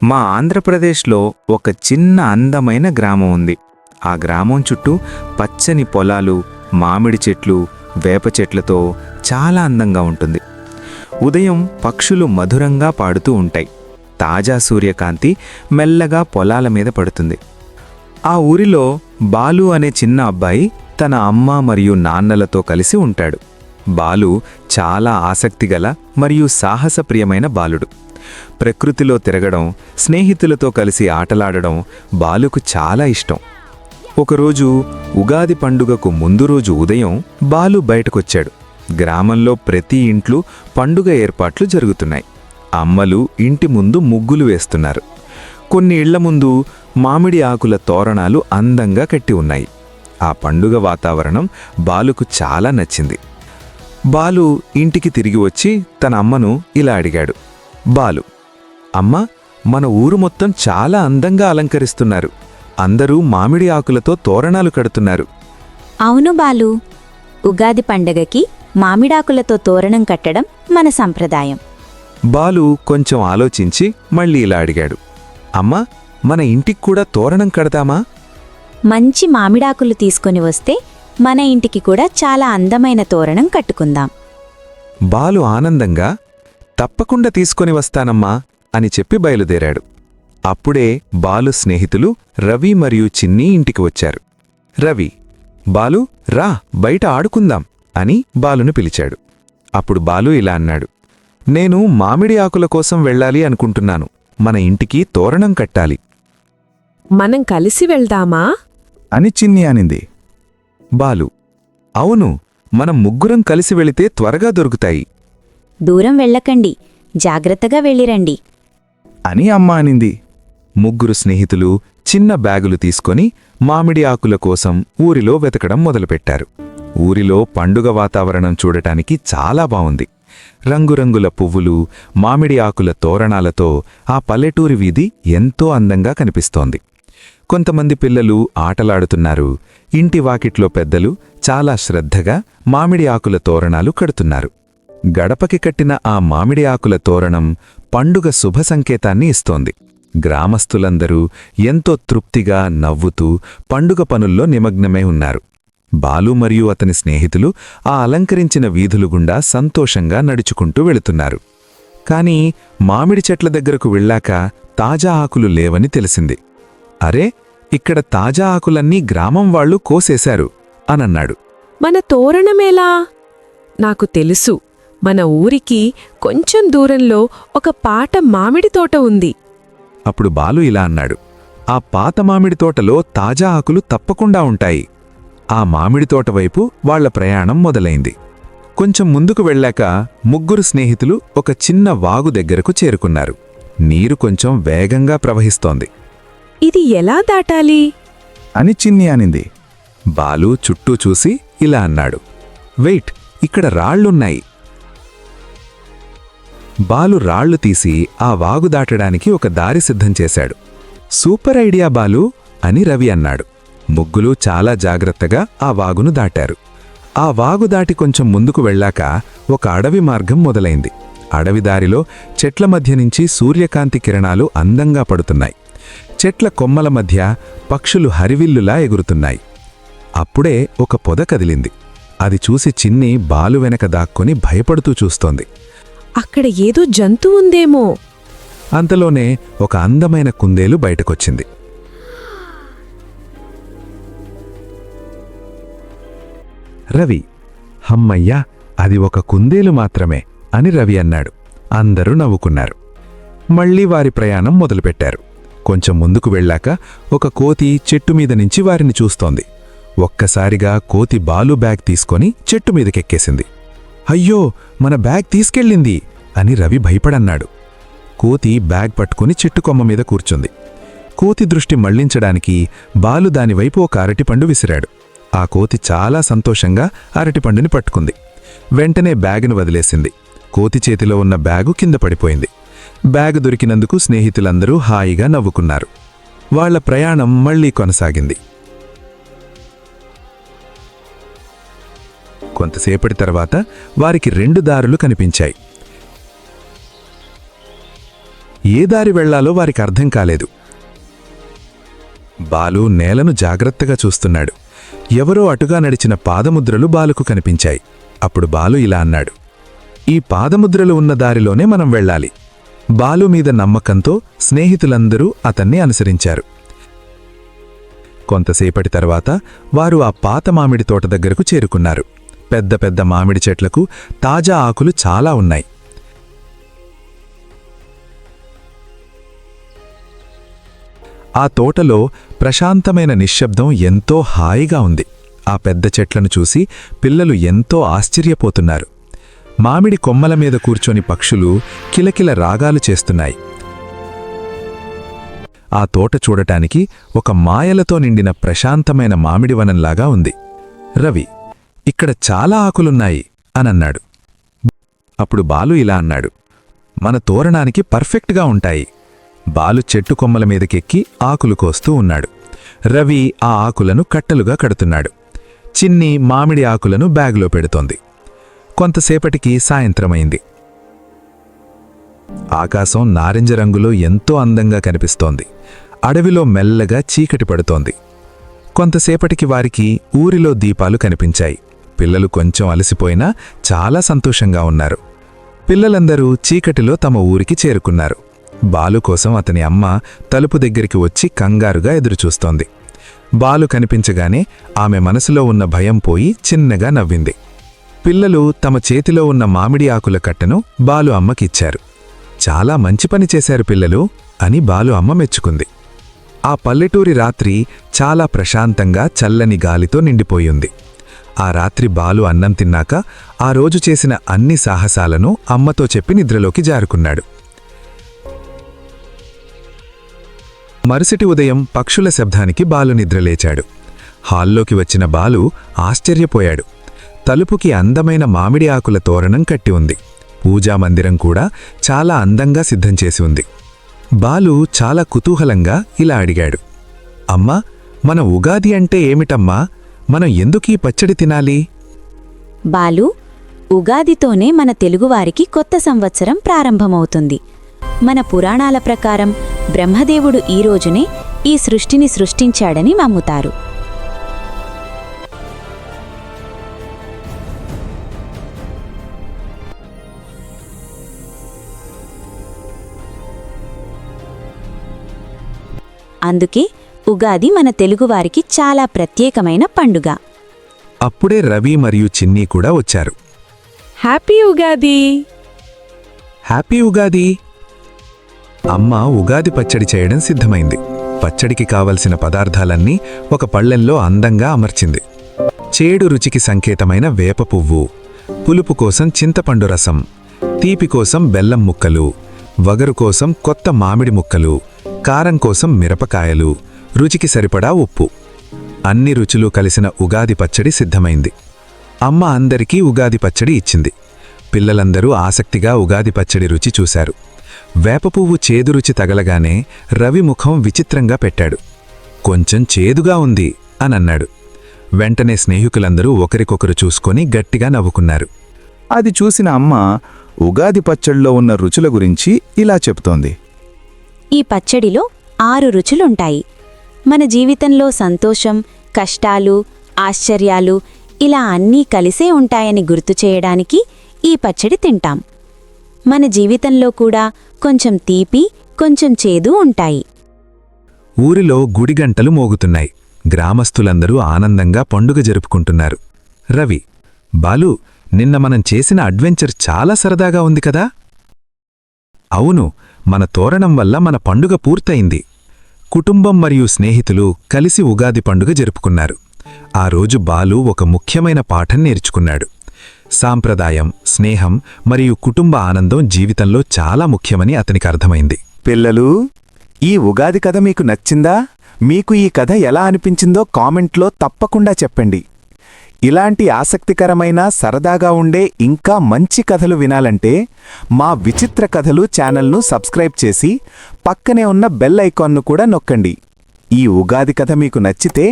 మా ఆంధ్రప్రదేశ్లో ఒక చిన్న అందమైన గ్రామం ఉంది. ఆ గ్రామం చుట్టూ పచ్చని పొలాలు, మామిడి చెట్లు, వేప చెట్లతో చాలా అందంగా ఉంటుంది. ఉదయం పక్షులు మధురంగా పాడుతూ ఉంటాయి. తాజా సూర్యకాంతి మెల్లగా పొలాల మీద పడుతుంది. ఆ ఊరిలో బాలు అనే చిన్న అబ్బాయి తన అమ్మ మరియు నాన్నలతో కలిసి ఉంటాడు. బాలు చాలా ఆసక్తిగల మరియు సాహసప్రియమైన బాలుడు. ప్రకృతిలో తిరగడం, స్నేహితులతో కలిసి ఆటలాడడం బాలుకు చాలా ఇష్టం. ఒకరోజు ఉగాది పండుగకు ముందు రోజు ఉదయం బాలు బయటకొచ్చాడు. గ్రామంలో ప్రతి ఇంట్లో పండుగ ఏర్పాట్లు జరుగుతున్నాయి. అమ్మలు ఇంటి ముందు ముగ్గులు వేస్తున్నారు. కొన్ని ఇళ్ల ముందు మామిడి ఆకుల తోరణాలు అందంగా కట్టి ఉన్నాయి. ఆ పండుగ వాతావరణం బాలుకు చాలా నచ్చింది. బాలు ఇంటికి తిరిగి వచ్చి తన అమ్మను ఇలా అడిగాడు. బాలు, అమ్మా, మన ఊరు మొత్తం చాలా అందంగా అలంకరిస్తున్నారు. అందరూ మామిడి ఆకులతో తోరణాలు కడుతున్నారు. అవును బాలు, ఉగాది పండగకి మామిడాకులతో తోరణం కట్టడం మన సంప్రదాయం. బాలు కొంచెం ఆలోచించి మళ్ళీ ఇలా అడిగాడు. అమ్మా, మన ఇంటికి కూడా తోరణం కడతామా? మంచి మామిడాకులు తీసుకొని వస్తే మన ఇంటికి కూడా చాలా అందమైన తోరణం కట్టుకుందాం. బాలు ఆనందంగా తప్పకుండా తీసుకొని వస్తానమ్మా అని చెప్పి బయలుదేరాడు. అప్పుడే బాలు స్నేహితులు రవి మరియు చిన్ని ఇంటికి వచ్చారు. రవి, బాలు రా, బయట ఆడుకుందాం అని బాలును పిలిచాడు. అప్పుడు బాలు ఇలా అన్నాడు. నేను మామిడి ఆకుల కోసం వెళ్ళాలి అనుకుంటున్నాను. మన ఇంటికి తోరణం కట్టాలి. మనం కలిసి వెళ్దామా అని చిన్ని అనింది. బాలు, అవును, మనం ముగ్గురం కలిసి వెళితే త్వరగా దొరుకుతాయి దూరం వెళ్ళకండి, జాగ్రత్తగా వెళ్ళిరండి అని అమ్మ అనింది. ముగ్గురు స్నేహితులు చిన్న బ్యాగులు తీసుకొని మామిడి ఆకుల కోసం ఊరిలో వెతకడం మొదలుపెట్టారు. ఊరిలో పండుగ వాతావరణం చూడటానికి చాలా బావుంది. రంగురంగుల పువ్వులు, మామిడి ఆకుల తోరణాలతో ఆ పల్లెటూరి వీధి ఎంతో అందంగా కనిపిస్తోంది. కొంతమంది పిల్లలు ఆటలాడుతున్నారు. ఇంటి వాకిట్లో పెద్దలు చాలా శ్రద్ధగా మామిడి ఆకుల తోరణాలు కడుతున్నారు. గడపకి కట్టిన ఆ మామిడి ఆకుల తోరణం పండుగ శుభ సంకేతాన్ని ఇస్తోంది. గ్రామస్తులందరూ ఎంతో తృప్తిగా నవ్వుతూ పండుగ పనుల్లో నిమగ్నమై ఉన్నారు. బాలు మరియు అతని స్నేహితులు ఆ అలంకరించిన వీధులు గుండా సంతోషంగా నడుచుకుంటూ వెళుతున్నారు. కాని మామిడి చెట్ల దగ్గరకు వెళ్ళాక తాజా ఆకులు లేవని తెలిసింది. అరే, ఇక్కడ తాజా ఆకులన్నీ గ్రామం వాళ్లు కోసేశారు అనన్నాడు. మన తోరణమేలా? నాకు తెలుసు, మన ఊరికి కొంచెం దూరంలో ఒక పాట మామిడి తోట ఉంది. అప్పుడు బాలు ఇలా అన్నాడు. ఆ పాత మామిడి తోటలో తాజా ఆకులు తప్పకుండా ఉంటాయి. ఆ మామిడి తోట వైపు వాళ్ల ప్రయాణం మొదలైంది. కొంచెం ముందుకు వెళ్ళాక ముగ్గురు స్నేహితులు ఒక చిన్న వాగు దగ్గరకు చేరుకున్నారు. నీరు కొంచెం వేగంగా ప్రవహిస్తోంది. ఇది ఎలా దాటాలి అని చిన్ని అనింది. బాలు చుట్టూ చూసి ఇలా అన్నాడు. వెయిట్, ఇక్కడ రాళ్లున్నాయి. బాలు రాళ్లు తీసి ఆ వాగు దాటడానికి ఒక దారి సిద్ధం చేశాడు. సూపర్ ఐడియా బాలు అని రవి అన్నాడు. ముగ్గులు చాలా జాగ్రత్తగా ఆ వాగును దాటారు. ఆ వాగు దాటి కొంచెం ముందుకు వెళ్ళాక ఒక అడవి మార్గం మొదలైంది. అడవి దారిలో చెట్ల మధ్య నుంచి సూర్యకాంతి కిరణాలు అందంగా పడుతున్నాయి. చెట్ల కొమ్మల మధ్య పక్షులు హరివిల్లులా ఎగురుతున్నాయి. అప్పుడే ఒక పొద కదిలింది. అది చూసి చిన్ని బాలు వెనక దాక్కొని భయపడుతూ చూస్తోంది. అక్కడ ఏదో జంతువు ఉందేమో. అంతలోనే ఒక అందమైన కుందేలు బయటకొచ్చింది. రవి, హమ్మయ్యా, అది ఒక కుందేలు మాత్రమే అని రవి అన్నాడు. అందరూ నవ్వుకున్నారు. మళ్లీ వారి ప్రయాణం మొదలుపెట్టారు. కొంచెం ముందుకు వెళ్ళాక ఒక కోతి చెట్టు మీద నుంచి వారిని చూస్తోంది. ఒక్కసారిగా కోతి బాలు బ్యాగ్ తీసుకొని చెట్టు మీదకెక్కేసింది. అయ్యో, మన బ్యాగ్ తీసుకెళ్ళింది అని రవి భయపడన్నాడు. కోతి బ్యాగ్ పట్టుకుని చెట్టు కొమ్మ మీద కూర్చుంది. కోతి దృష్టి మళ్లించడానికి బాలు దానివైపు ఒక అరటిపండు విసిరాడు. ఆ కోతి చాలా సంతోషంగా అరటిపండుని పట్టుకుంది. వెంటనే బ్యాగును వదిలేసింది. కోతి చేతిలో ఉన్న బ్యాగు కింద పడిపోయింది. బ్యాగు దొరికినందుకు స్నేహితులందరూ హాయిగా నవ్వుకున్నారు. వాళ్ల ప్రయాణం మళ్లీ కొనసాగింది. కొంతసేపటి తర్వాత వారికి 2 దారులు కనిపించాయి. ఏ దారి వెళ్లాలో వారికి అర్థం కాలేదు. బాలు నేలను జాగ్రత్తగా చూస్తున్నాడు. ఎవరో అటుగా నడిచిన పాదముద్రలు బాలుకు కనిపించాయి. అప్పుడు బాలు ఇలా అన్నాడు, ఈ పాదముద్రలు ఉన్న దారిలోనే మనం వెళ్ళాలి. బాలు మీద నమ్మకంతో స్నేహితులందరూ అతన్ని అనుసరించారు. కొంతసేపటి తర్వాత వారు ఆ పాత మామిడి తోట దగ్గరకు చేరుకున్నారు. పెద్ద పెద్ద మామిడి చెట్లకు తాజా ఆకులు చాలా ఉన్నాయి. ఆ తోటలో ప్రశాంతమైన నిశ్శబ్దం ఎంతో హాయిగా ఉంది. ఆ పెద్ద చెట్లను చూసి పిల్లలు ఎంతో ఆశ్చర్యపోతున్నారు. మామిడి కొమ్మల మీద కూర్చొని పక్షులు కిలకిల రాగాలు చేస్తున్నాయి. ఆ తోట చూడటానికి ఒక మాయలతో నిండిన ప్రశాంతమైన మామిడివనంలాగా ఉంది. రవి, ఇక్కడ చాలా ఆకులున్నాయి అనన్నాడు. అప్పుడు బాలు ఇలా అన్నాడు, మన తోరణానికి పర్ఫెక్ట్గా ఉంటాయి. బాలు చెట్టు కొమ్మల మీదకెక్కి ఆకులు కోస్తూ ఉన్నాడు. రవి ఆ ఆకులను కట్టలుగా కడుతున్నాడు. చిన్ని మామిడి ఆకులను బ్యాగులో పెడుతోంది. కొంతసేపటికి సాయంత్రమైంది. ఆకాశం నారింజ రంగులో ఎంతో అందంగా కనిపిస్తోంది. అడవిలో మెల్లగా చీకటి పడుతోంది. కొంతసేపటికి వారికి ఊరిలో దీపాలు కనిపించాయి. పిల్లలు కొంచెం అలసిపోయినా చాలా సంతోషంగా ఉన్నారు. పిల్లలందరూ చీకటిలో తమ ఊరికి చేరుకున్నారు. బాలు కోసం అతని అమ్మ తలుపు దగ్గరికి వచ్చి కంగారుగా ఎదురుచూస్తోంది. బాలు కనిపించగానే ఆమె మనసులో ఉన్న భయం పోయి చిన్నగా నవ్వింది. పిల్లలు తమ చేతిలో ఉన్న మామిడి ఆకుల కట్టను బాలు అమ్మకిచ్చారు. చాలా మంచి పని చేశారు పిల్లలు అని బాలు అమ్మ మెచ్చుకుంది. ఆ పల్లెటూరి రాత్రి చాలా ప్రశాంతంగా చల్లని గాలితో నిండిపోయింది. ఆ రాత్రి బాలు అన్నం తిన్నాక ఆ రోజు చేసిన అన్ని సాహసాలను అమ్మతో చెప్పి నిద్రలోకి జారుకున్నాడు. మరుసటి ఉదయం పక్షుల శబ్దానికి బాలు నిద్రలేచాడు. హాల్లోకి వచ్చిన బాలు ఆశ్చర్యపోయాడు. తలుపుకి అందమైన మామిడి ఆకుల తోరణం కట్టి ఉంది. పూజామందిరం కూడా చాలా అందంగా సిద్ధం చేసి ఉంది. బాలు చాలా కుతూహలంగా ఇలా అడిగాడు, అమ్మా, మన ఉగాది అంటే ఏమిటమ్మా? మనం ఎందుకీ పచ్చడి తినాలి? బాలు, ఉగాదితోనే మన తెలుగువారికి కొత్త సంవత్సరం ప్రారంభమవుతుంది. మన పురాణాల ప్రకారం బ్రహ్మదేవుడు ఈ రోజునే ఈ సృష్టిని సృష్టించాడని నమ్ముతారు. అందుకే ఉగాది మన తెలుగువారికి చాలా ప్రత్యేకమైన పండుగ. అప్పుడే రవి మరియు చిన్ని కూడా వచ్చారు. హ్యాపీ ఉగాది! హ్యాపీ ఉగాది! అమ్మ ఉగాది పచ్చడి చేయడం సిద్ధమైంది. పచ్చడికి కావలసిన పదార్థాలన్నీ ఒక పళ్ళెంలో అందంగా అమర్చింది. చేడు రుచికి సంకేతమైన వేప పువ్వు, పులుపు కోసం చింతపండు రసం, తీపి కోసం బెల్లం ముక్కలు, వగరు కోసం కొత్త మామిడి ముక్కలు, కారం కోసం మిరపకాయలు, రుచికి సరిపడా ఉప్పు. అన్ని రుచులు కలిసిన ఉగాది పచ్చడి సిద్ధమైంది. అమ్మ అందరికీ ఉగాది పచ్చడి ఇచ్చింది. పిల్లలందరూ ఆసక్తిగా ఉగాది పచ్చడి రుచి చూశారు. వేపపువ్వు చేదు రుచి తగలగానే రవి ముఖం విచిత్రంగా పెట్టాడు. కొంచెం చేదుగా ఉంది అనన్నాడు. వెంటనే స్నేహితులందరూ ఒకరికొకరు చూసుకొని గట్టిగా నవ్వుకున్నారు. అది చూసిన అమ్మ ఉగాది పచ్చడిలో ఉన్న రుచుల గురించి ఇలా చెప్తోంది. ఈ పచ్చడిలో 6 రుచులుంటాయి. మన జీవితంలో సంతోషం, కష్టాలు, ఆశ్చర్యాలు ఇలా అన్నీ కలిసే ఉంటాయని గుర్తు చేయడానికి ఈ పచ్చడి తింటాం. మన జీవితంలో కూడా కొంచెం తీపి, కొంచెం చేదు ఉంటాయి. ఊరిలో గుడిగంటలు మోగుతున్నాయి. గ్రామస్తులందరూ ఆనందంగా పండుగ జరుపుకుంటున్నారు. రవి, బాలు, నిన్న మనం చేసిన అడ్వెంచర్ చాలా సరదాగా ఉంది కదా? అవును, మన తోరణం వల్ల మన పండుగ పూర్తయింది. కుటుంబం మరియు స్నేహితులు కలిసి ఉగాది పండుగ జరుపుకున్నారు. ఆ రోజు బాలు ఒక ముఖ్యమైన పాఠం నేర్చుకున్నాడు. సాంప్రదాయం, స్నేహం మరియు కుటుంబ ఆనందం జీవితంలో చాలా ముఖ్యమని అతనికి అర్థమైంది. పిల్లలు, ఈ ఉగాది కథ మీకు నచ్చిందా? మీకు ఈ కథ ఎలా అనిపించిందో కామెంట్లో తప్పకుండా చెప్పండి. ఇలాంటి ఆసక్తికరమైన, సరదాగా ఉండే ఇంకా మంచి కథలు వినాలంటే మా విచిత్ర కథలు ఛానల్ను సబ్స్క్రైబ్ చేసి పక్కనే ఉన్న బెల్ ఐకాన్ను కూడా నొక్కండి. ఈ ఉగాది కథ మీకు నచ్చితే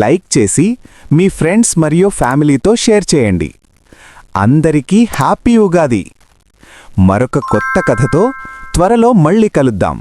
లైక్ చేసి మీ ఫ్రెండ్స్ మరియు ఫ్యామిలీతో షేర్ చేయండి. అందరికీ హ్యాపీ ఉగాది! మరొక కొత్త కథతో త్వరలో మళ్ళీ కలుద్దాం.